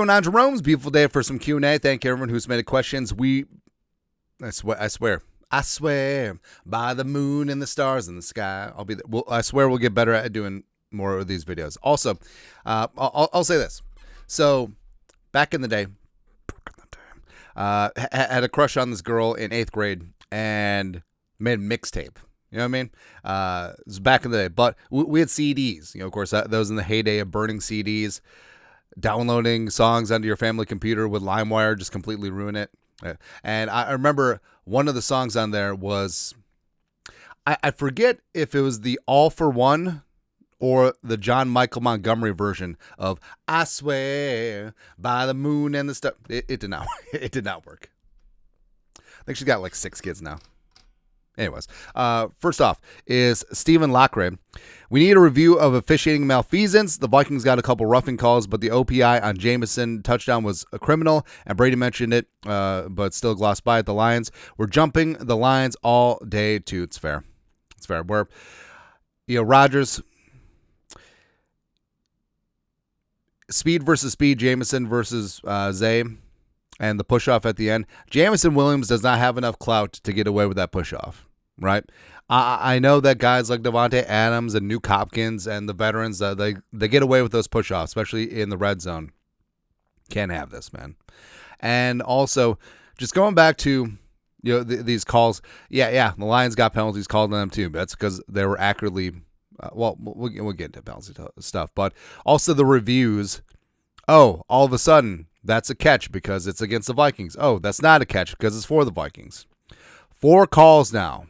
going on, Jeromes? Beautiful day for some Q&A. Thank you, everyone who submitted questions. I swear, by the moon and the stars in the sky, I'll be there. I swear we'll get better at doing more of these videos. Also, I'll say this. So, back in the day, had a crush on this girl in 8th grade and made a mixtape. You know what I mean? It was back in the day. But we had CDs. Of course, that was in the heyday of burning CDs. Downloading songs onto your family computer with LimeWire just completely ruin it. And I remember one of the songs on there was, I forget if it was the All for One or the John Michael Montgomery version of I Swear by the Moon and the Stuff. It did not. It did not work. I think she's got like 6 kids now. Anyways, first off is Stephen Lacre. We need a review of officiating malfeasance. The Vikings got a couple roughing calls, but the OPI on Jameson touchdown was a criminal, and Brady mentioned it, but still glossed by at the Lions. We're jumping the Lions all day, too. It's fair. It's fair. We're, Rodgers, speed versus speed, Jameson versus Zay, and the push-off at the end. Jamison Williams does not have enough clout to get away with that push-off, right? I know that guys like Devontae Adams and Nuke Hopkins and the veterans, they get away with those push-offs, especially in the red zone. Can't have this, man. And also, just going back to these calls, the Lions got penalties called on them too. But that's because they were accurately, we'll get into penalty stuff, but also the reviews. Oh, all of a sudden, that's a catch because it's against the Vikings. Oh, that's not a catch because it's for the Vikings. 4 calls now.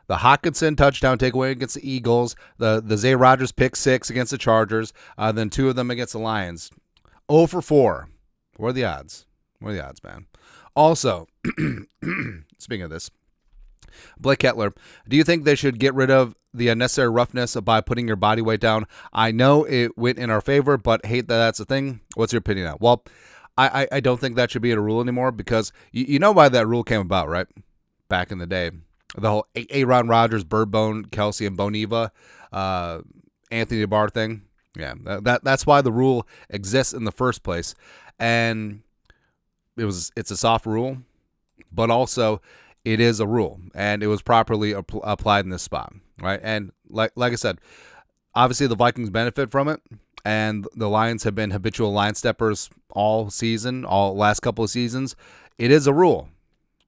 The Hockenson touchdown takeaway against the Eagles. The Zay Rodgers pick 6 against the Chargers. Then 2 of them against the Lions. 0 for 4. What are the odds? What are the odds, man? Also, speaking of this, Blake Kettler, do you think they should get rid of the unnecessary roughness by putting your body weight down? I know it went in our favor, but hate that that's a thing. What's your opinion on it? Well, I don't think that should be a rule anymore because you know why that rule came about, right? Back in the day. The whole Aaron Rodgers, Birdbone, Kelsey, and Boniva, Anthony Barr thing. Yeah, that's why the rule exists in the first place. And it's a soft rule, but also it is a rule, and it was properly applied in this spot, right? And like I said, obviously the Vikings benefit from it, and the Lions have been habitual line steppers all season, all last couple of seasons. It is a rule,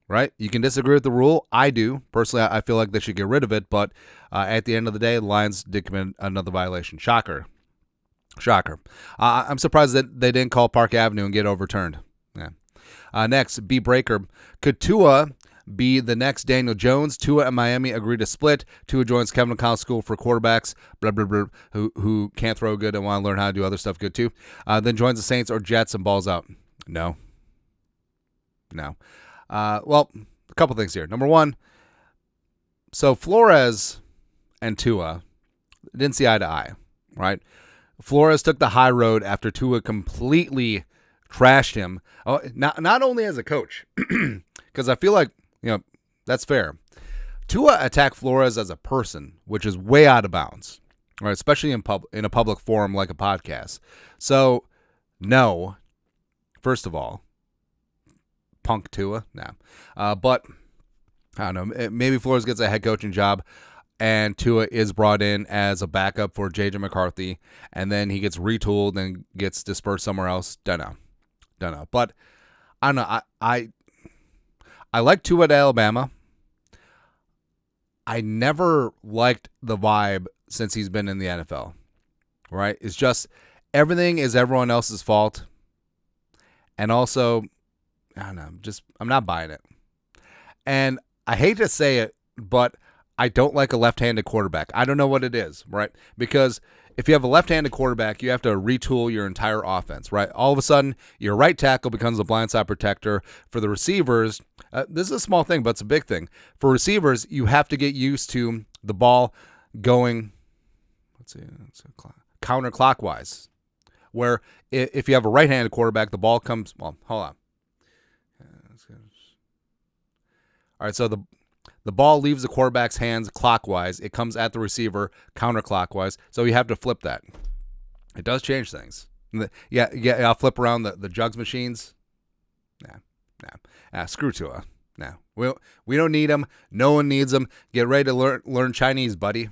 right? You can disagree with the rule. I do. Personally, I feel like they should get rid of it, but at the end of the day, the Lions did commit another violation. Shocker. I'm surprised that they didn't call Park Avenue and get overturned. Yeah. Next, B. Breaker. Could Tua be the next Daniel Jones? Tua and Miami agree to split. Tua joins Kevin O'Connell's school for quarterbacks, blah, blah, blah, who can't throw good and want to learn how to do other stuff good too. Then joins the Saints or Jets and balls out. No. Well, a couple things here. Number one, so Flores and Tua didn't see eye to eye, right? Flores took the high road after Tua completely trashed him. Oh, not only as a coach, because I feel like, that's fair. Tua attacked Flores as a person, which is way out of bounds, right? Especially in a public forum like a podcast. So, no, first of all, punk Tua, no. But, I don't know, maybe Flores gets a head coaching job, and Tua is brought in as a backup for J.J. McCarthy, and then he gets retooled and gets dispersed somewhere else. Don't know. But, I don't know, I like Tua at Alabama. I never liked the vibe since he's been in the NFL, right? It's just everything is everyone else's fault. And also, I don't know, I'm not buying it. And I hate to say it, but I don't like a left-handed quarterback. I don't know what it is, right? Because if you have a left-handed quarterback, you have to retool your entire offense, right? All of a sudden, your right tackle becomes a blindside protector. For the receivers, this is a small thing, but it's a big thing. For receivers, you have to get used to the ball going, counterclockwise. Where if you have a right-handed quarterback, the ball comes, hold on. All right, so the ball leaves the quarterback's hands clockwise. It comes at the receiver counterclockwise. So you have to flip that. It does change things. Yeah, I'll flip around the jugs machines. Nah. Screw Tua. No, we don't need him. No one needs him. Get ready to learn Chinese, buddy,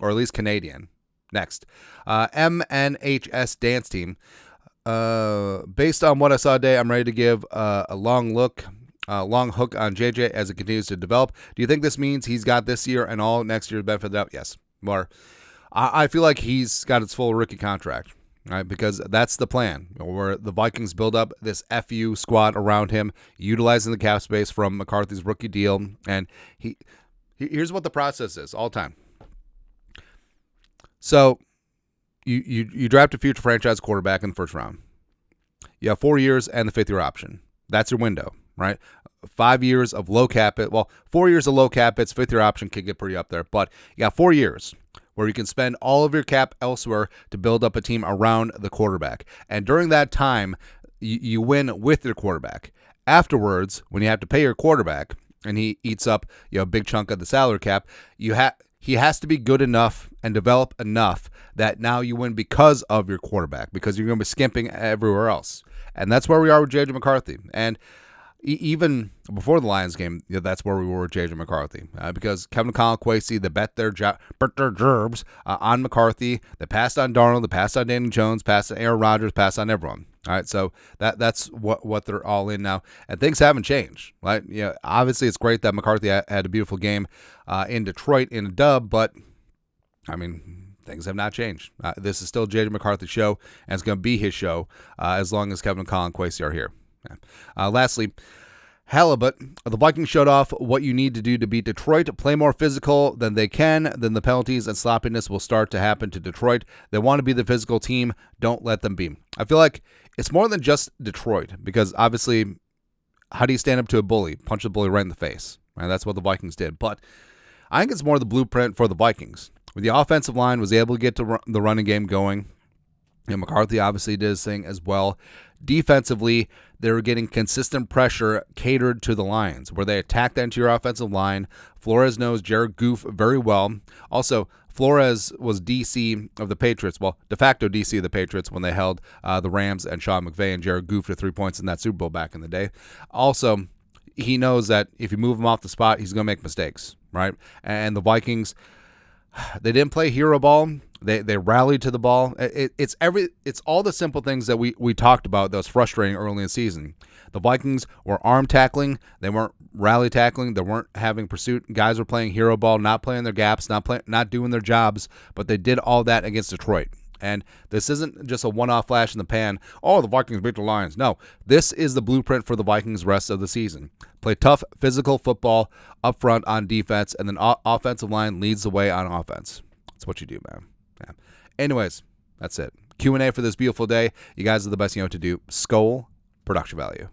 or at least Canadian. Next, MNHS dance team. Based on what I saw today, I'm ready to give a long hook on JJ as it continues to develop. Do you think this means he's got this year and all next year to benefit out? Yes, more. I feel like he's got his full rookie contract. Right, because that's the plan, where the Vikings build up this FU squad around him, utilizing the cap space from McCarthy's rookie deal. And here's what the process is all the time. So you draft a future franchise quarterback in the first round. You have 4 years and the 5th-year option. That's your window, right? 5 years of low cap it. Well, 4 years of low cap it's 5th-year option can get pretty up there, but you got 4 years where you can spend all of your cap elsewhere to build up a team around the quarterback. And during that time, you win with your quarterback. Afterwards, when you have to pay your quarterback, and he eats up a big chunk of the salary cap, he has to be good enough and develop enough that now you win because of your quarterback, because you're going to be skimping everywhere else. And that's where we are with J.J. McCarthy. And even before the Lions game, that's where we were with J.J. McCarthy, because Kevin Conquacy, they bet their gerbs on McCarthy. They passed on Darnold, they passed on Daniel Jones, passed on Aaron Rodgers, passed on everyone. All right, so that's what they're all in now, and things haven't changed. Right? Obviously it's great that McCarthy had a beautiful game in Detroit in a dub, but I mean, things have not changed. This is still J.J. McCarthy's show, and it's going to be his show as long as Kevin and Colin Quasey are here. Lastly, Halibut, the Vikings showed off what you need to do to beat Detroit. Play more physical than they can, then the penalties and sloppiness will start to happen to Detroit. They want to be the physical team. Don't let them be. I feel like it's more than just Detroit, because obviously, how do you stand up to a bully? Punch the bully right in the face. Right? That's what the Vikings did. But I think it's more the blueprint for the Vikings. The offensive line was able to get to the running game going. McCarthy obviously did his thing as well. Defensively, they were getting consistent pressure catered to the Lions, where they attacked the interior offensive line. Flores knows Jared Goff very well. Also, Flores was DC of the Patriots, well, de facto DC of the Patriots when they held the Rams and Sean McVay and Jared Goff to 3 points in that Super Bowl back in the day. Also, he knows that if you move him off the spot, he's going to make mistakes, right? And the Vikings, they didn't play hero ball. They rallied to the ball. It's all the simple things that we talked about that was frustrating early in the season. The Vikings were arm tackling. They weren't rally tackling. They weren't having pursuit. Guys were playing hero ball, not playing their gaps, not doing their jobs, but they did all that against Detroit. And this isn't just a one-off flash in the pan. Oh, the Vikings beat the Lions. No, this is the blueprint for the Vikings rest of the season. Play tough, physical football up front on defense, and then offensive line leads the way on offense. That's what you do, man. Yeah. Anyways, that's it. Q&A for this beautiful day. You guys are the best you know what to do. Skol, production value.